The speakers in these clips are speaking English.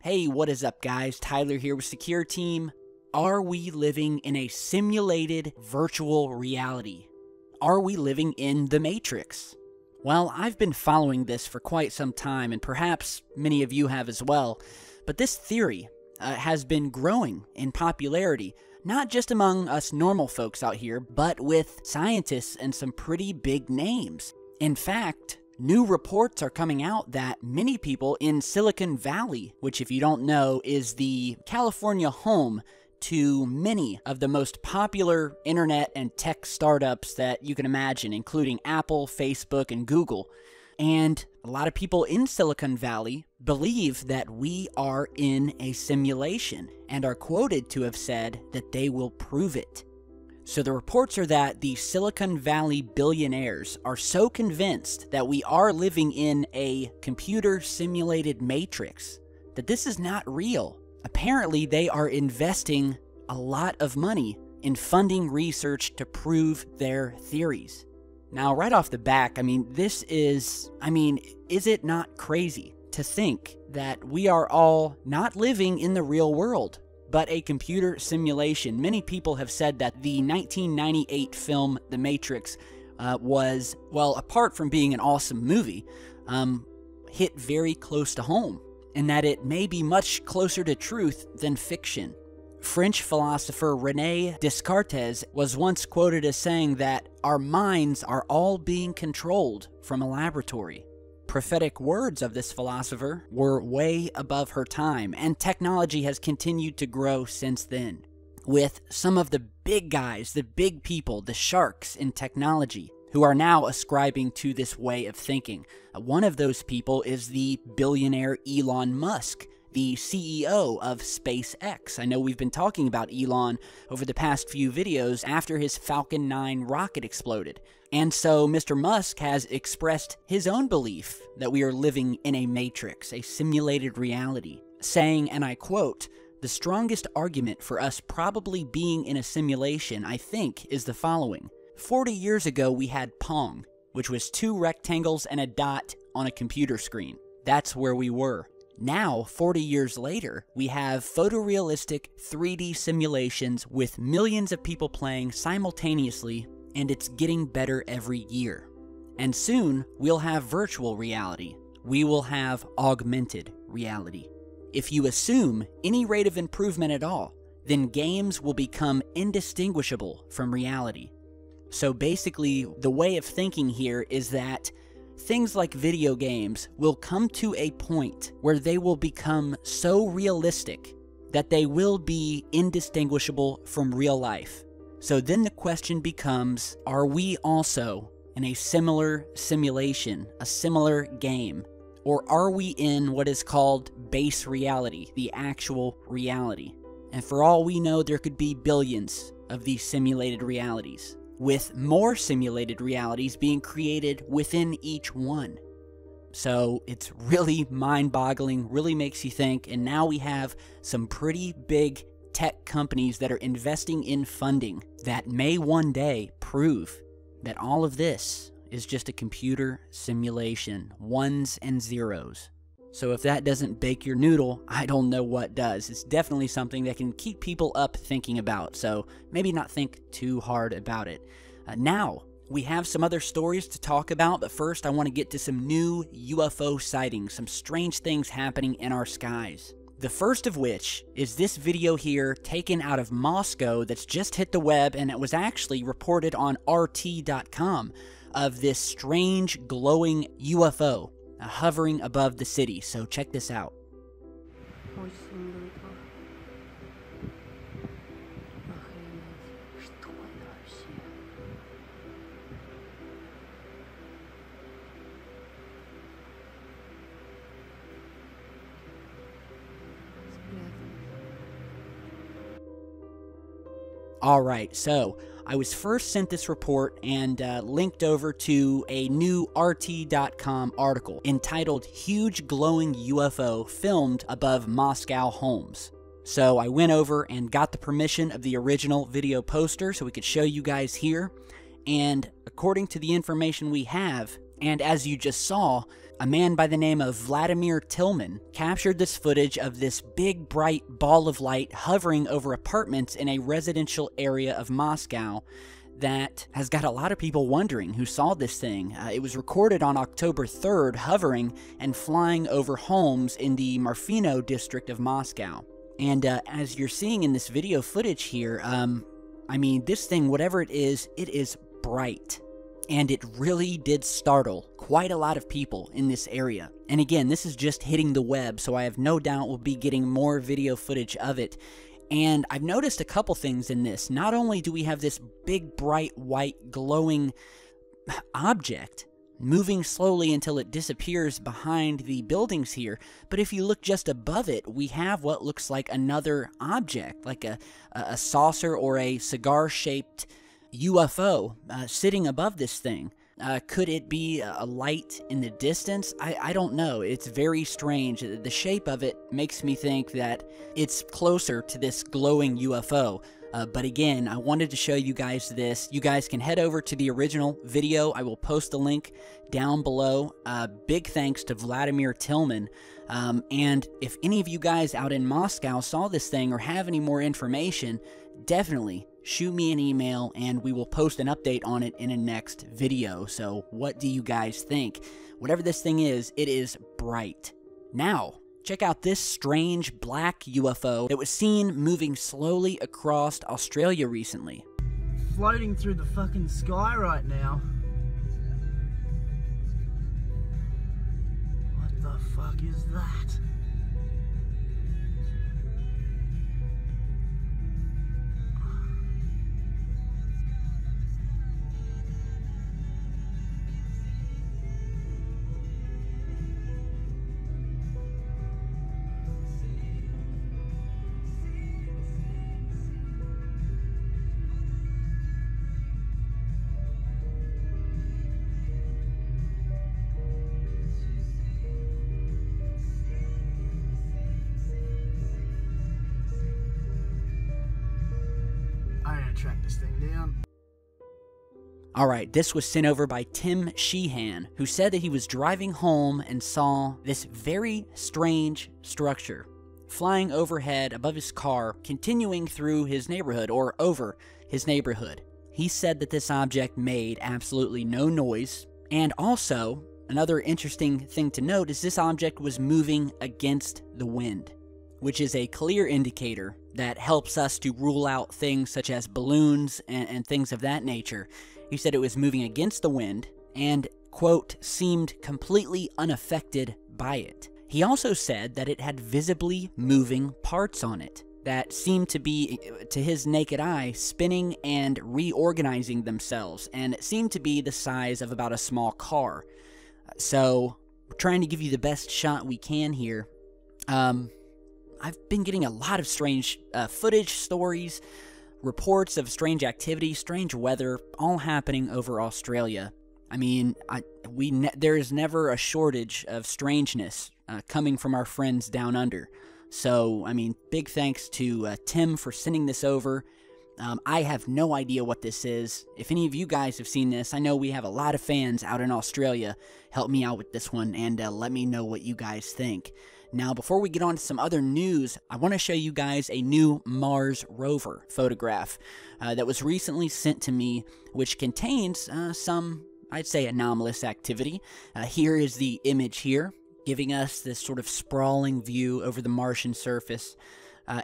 Hey, what is up guys? Tyler here with Secureteam. Are we living in a simulated virtual reality? Are we living in the Matrix? Well, I've been following this for quite some time, and perhaps many of you have as well, but this theory has been growing in popularity, not just among us normal folks out here, but with scientists and some pretty big names. In fact, new reports are coming out that many people in Silicon Valley, which if you don't know is the California home to many of the most popular internet and tech startups that you can imagine, including Apple, Facebook, and Google. And a lot of people in Silicon Valley believe that we are in a simulation and are quoted to have said that they will prove it. So the reports are that the Silicon Valley billionaires are so convinced that we are living in a computer-simulated matrix that this is not real. Apparently, they are investing a lot of money in funding research to prove their theories. Now, right off the back, is it not crazy to think that we are all not living in the real world, but a computer simulation? Many people have said that the 1998 film The Matrix was, well, apart from being an awesome movie, hit very close to home, and that it may be much closer to truth than fiction. French philosopher René Descartes was once quoted as saying that our minds are all being controlled from a laboratory. Prophetic words of this philosopher were way above her time, and technology has continued to grow since then, with some of the big guys, the big people, the sharks in technology, who are now ascribing to this way of thinking. One of those people is the billionaire Elon Musk, the CEO of SpaceX. I know we've been talking about Elon over the past few videos after his Falcon 9 rocket exploded. And so Mr. Musk has expressed his own belief that we are living in a matrix, a simulated reality, saying, and I quote, "The strongest argument for us probably being in a simulation, I think, is the following. 40 years ago we had Pong, which was 2 rectangles and a dot on a computer screen. That's where we were. Now, 40 years later, we have photorealistic 3D simulations with millions of people playing simultaneously, and it's getting better every year. And soon, we'll have virtual reality. We will have augmented reality. If you assume any rate of improvement at all, then games will become indistinguishable from reality." So basically, the way of thinking here is that things like video games will come to a point where they will become so realistic that they will be indistinguishable from real life. So then the question becomes, are we also in a similar simulation, a similar game? Or are we in what is called base reality, the actual reality? And for all we know, there could be billions of these simulated realities, with more simulated realities being created within each one. So it's really mind-boggling, really makes you think, and now we have some pretty big tech companies that are investing in funding that may one day prove that all of this is just a computer simulation, ones and zeros. So if that doesn't bake your noodle, I don't know what does. It's definitely something that can keep people up thinking about, so maybe not think too hard about it. Now, we have some other stories to talk about, but first I want to get to some new UFO sightings, some strange things happening in our skies. The first of which is this video here taken out of Moscow that's just hit the web, and it was actually reported on RT.com, of this strange glowing UFO hovering above the city. So check this out. Alright, so I was first sent this report and linked over to a new RT.com article entitled "Huge Glowing UFO Filmed Above Moscow Homes." So I went over and got the permission of the original video poster so we could show you guys here. And according to the information we have, and as you just saw, A man by the name of Vladimir Tillman captured this footage of this big bright ball of light hovering over apartments in a residential area of Moscow that has got a lot of people wondering who saw this thing. It was recorded on October 3rd, hovering and flying over homes in the Marfino district of Moscow. And as you're seeing in this video footage here, I mean, this thing, whatever it is bright. And it really did startle quite a lot of people in this area. And again, this is just hitting the web, so I have no doubt we'll be getting more video footage of it. And I've noticed a couple things in this. Not only do we have this big, bright, white, glowing object moving slowly until it disappears behind the buildings here, but if you look just above it, we have what looks like another object, like a saucer or a cigar-shaped UFO sitting above this thing. Could it be a light in the distance? I don't know. It's very strange. The shape of it makes me think that it's closer to this glowing UFO. But again, I wanted to show you guys this. You guys can head over to the original video. I will post a link down below. Big thanks to Vladimir Tillman. And if any of you guys out in Moscow saw this thing or have any more information, definitely shoot me an email and we will post an update on it in a next video. So what do you guys think? Whatever this thing is, it is bright. Now, check out this strange black UFO that was seen moving slowly across Australia recently. Floating through the fucking sky right now. What the fuck is that? Track this thing down. Alright, this was sent over by Tim Sheehan, who said that he was driving home and saw this very strange structure flying overhead above his car, continuing through his neighborhood or over his neighborhood. He said that this object made absolutely no noise, and also, another interesting thing to note is this object was moving against the wind, which is a clear indicator that helps us to rule out things such as balloons and things of that nature. He said it was moving against the wind and, quote, seemed completely unaffected by it. He also said that it had visibly moving parts on it that seemed to be, to his naked eye, spinning and reorganizing themselves, and it seemed to be the size of about a small car. So, we're trying to give you the best shot we can here. I've been getting a lot of strange footage, stories, reports of strange activity, strange weather, all happening over Australia. I mean, there is never a shortage of strangeness coming from our friends down under. So, I mean, big thanks to Tim for sending this over. I have no idea what this is. If any of you guys have seen this, I know we have a lot of fans out in Australia. Help me out with this one and let me know what you guys think. Now, before we get on to some other news, I want to show you guys a new Mars rover photograph that was recently sent to me, which contains some, I'd say, anomalous activity. Here is the image here, giving us this sort of sprawling view over the Martian surface.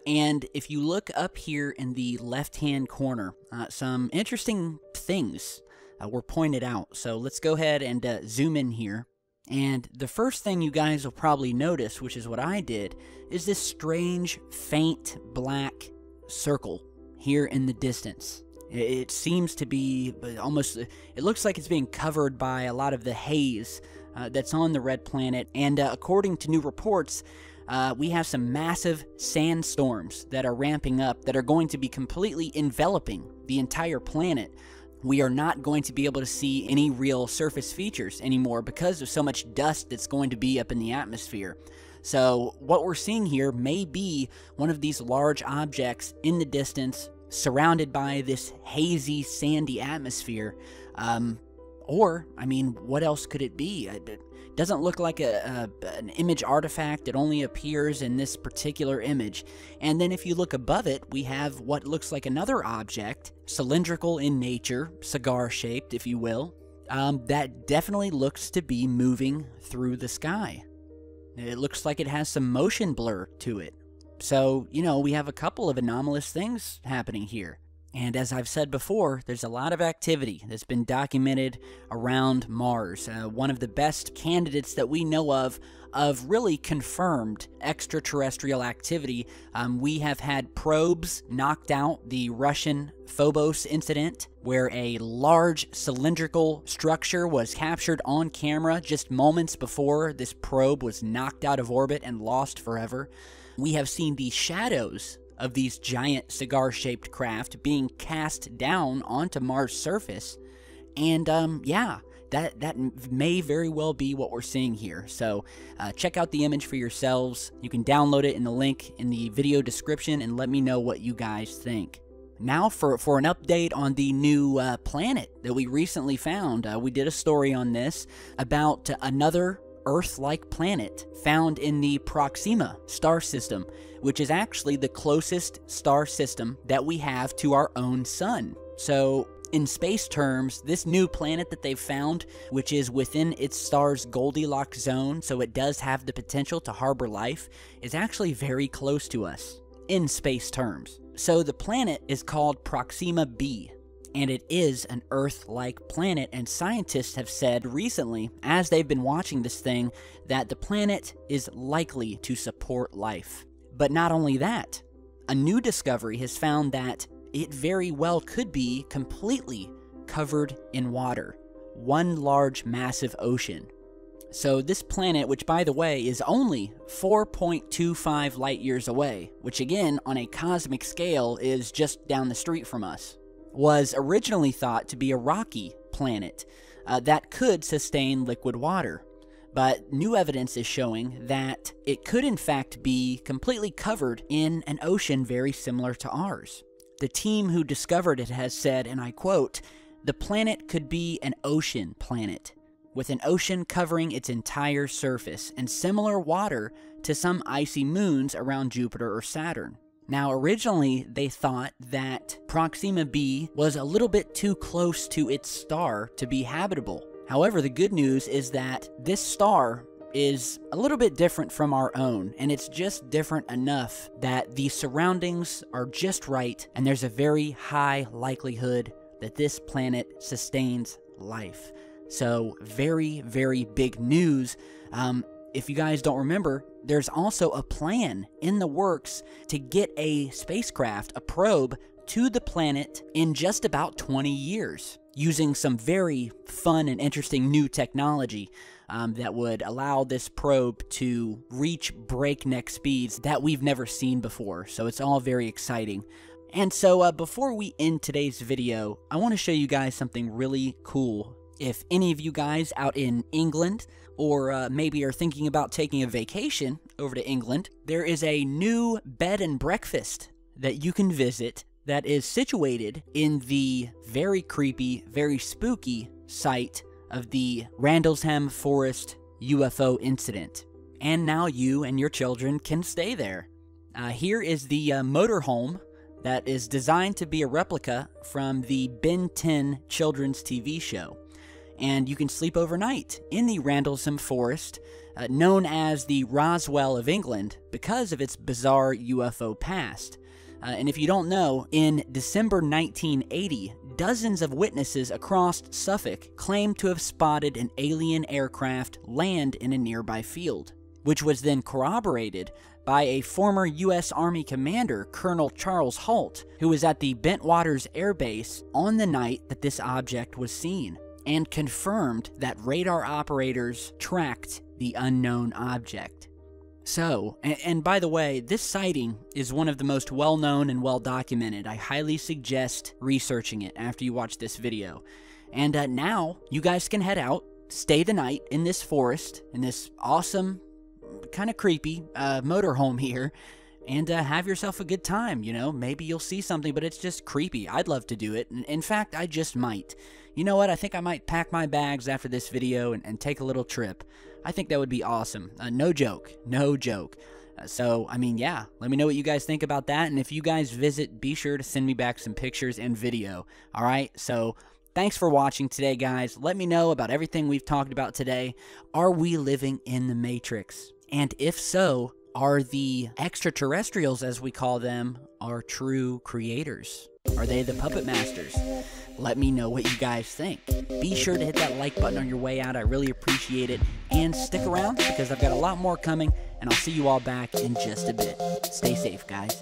And if you look up here in the left-hand corner, some interesting things were pointed out. So let's go ahead and zoom in here. And the first thing you guys will probably notice, which is what I did, is this strange, faint black circle here in the distance. It seems to be almost, it looks like it's being covered by a lot of the haze that's on the red planet. And according to new reports, we have some massive sandstorms that are ramping up that are going to be completely enveloping the entire planet. We are not going to be able to see any real surface features anymore because of so much dust that's going to be up in the atmosphere. So what we're seeing here may be one of these large objects in the distance surrounded by this hazy, sandy atmosphere. Or, I mean, what else could it be? Doesn't look like an image artifact. It only appears in this particular image. And then if you look above it, we have what looks like another object, cylindrical in nature, cigar-shaped, if you will, that definitely looks to be moving through the sky. It looks like it has some motion blur to it. So, you know, we have a couple of anomalous things happening here. And as I've said before, there's a lot of activity that's been documented around Mars. One of the best candidates that we know of really confirmed extraterrestrial activity. We have had probes knocked out. The Russian Phobos incident, where a large cylindrical structure was captured on camera just moments before this probe was knocked out of orbit and lost forever. We have seen the shadows of these giant cigar-shaped craft being cast down onto Mars' surface. And yeah, that may very well be what we're seeing here. So check out the image for yourselves. You can download it in the link in the video description and let me know what you guys think. Now for an update on the new planet that we recently found. We did a story on this about another Earth-like planet found in the Proxima star system, which is actually the closest star system that we have to our own sun. So in space terms, this new planet that they've found, which is within its star's Goldilocks zone, so it does have the potential to harbor life, is actually very close to us in space terms. So the planet is called Proxima b, and it is an Earth-like planet, and scientists have said recently, as they've been watching this thing, that the planet is likely to support life. But not only that, a new discovery has found that it very well could be completely covered in water. One large, massive ocean. So this planet, which by the way is only 4.25 light years away, which again, on a cosmic scale, is just down the street from us, was originally thought to be a rocky planet that could sustain liquid water. But new evidence is showing that it could in fact be completely covered in an ocean very similar to ours. The team who discovered it has said, and I quote, "The planet could be an ocean planet, with an ocean covering its entire surface, and similar water to some icy moons around Jupiter or Saturn." Now, originally, they thought that Proxima b was a little bit too close to its star to be habitable. However, the good news is that this star is a little bit different from our own, and it's just different enough that the surroundings are just right, and there's a very high likelihood that this planet sustains life. So, very, very big news. If you guys don't remember, there's also a plan in the works to get a spacecraft, a probe, to the planet in just about 20 years, using some very fun and interesting new technology that would allow this probe to reach breakneck speeds that we've never seen before. So it's all very exciting. And so before we end today's video, I want to show you guys something really cool. If any of you guys out in England, or maybe are thinking about taking a vacation over to England, there is a new bed and breakfast that you can visit that is situated in the very creepy, very spooky site of the Randlesham Forest UFO incident. And now you and your children can stay there. Here is the motorhome that is designed to be a replica from the Ben 10 children's TV show. And you can sleep overnight in the Randlesham Forest, known as the Roswell of England because of its bizarre UFO past. And if you don't know, in December 1980, dozens of witnesses across Suffolk claimed to have spotted an alien aircraft land in a nearby field, which was then corroborated by a former U.S. Army commander, Colonel Charles Holt, who was at the Bentwaters Air Base on the night that this object was seen, and confirmed that radar operators tracked the unknown object. So, and by the way, this sighting is one of the most well-known and well-documented. I highly suggest researching it after you watch this video. And now, you guys can head out, stay the night in this forest, in this awesome, kind of creepy motorhome here, and have yourself a good time. You know, maybe you'll see something, but it's just creepy. I'd love to do it. In fact, I just might. You know what? I think I might pack my bags after this video and take a little trip. I think that would be awesome. No joke. No joke. So, I mean, yeah, let me know what you guys think about that. And if you guys visit, be sure to send me back some pictures and video. All right? So, thanks for watching today, guys. Let me know about everything we've talked about today. Are we living in the Matrix? And if so, are the extraterrestrials, as we call them, our true creators? Are they the puppet masters? Let me know what you guys think. Be sure to hit that like button on your way out. I really appreciate it. And stick around because I've got a lot more coming, and I'll see you all back in just a bit. Stay safe, guys.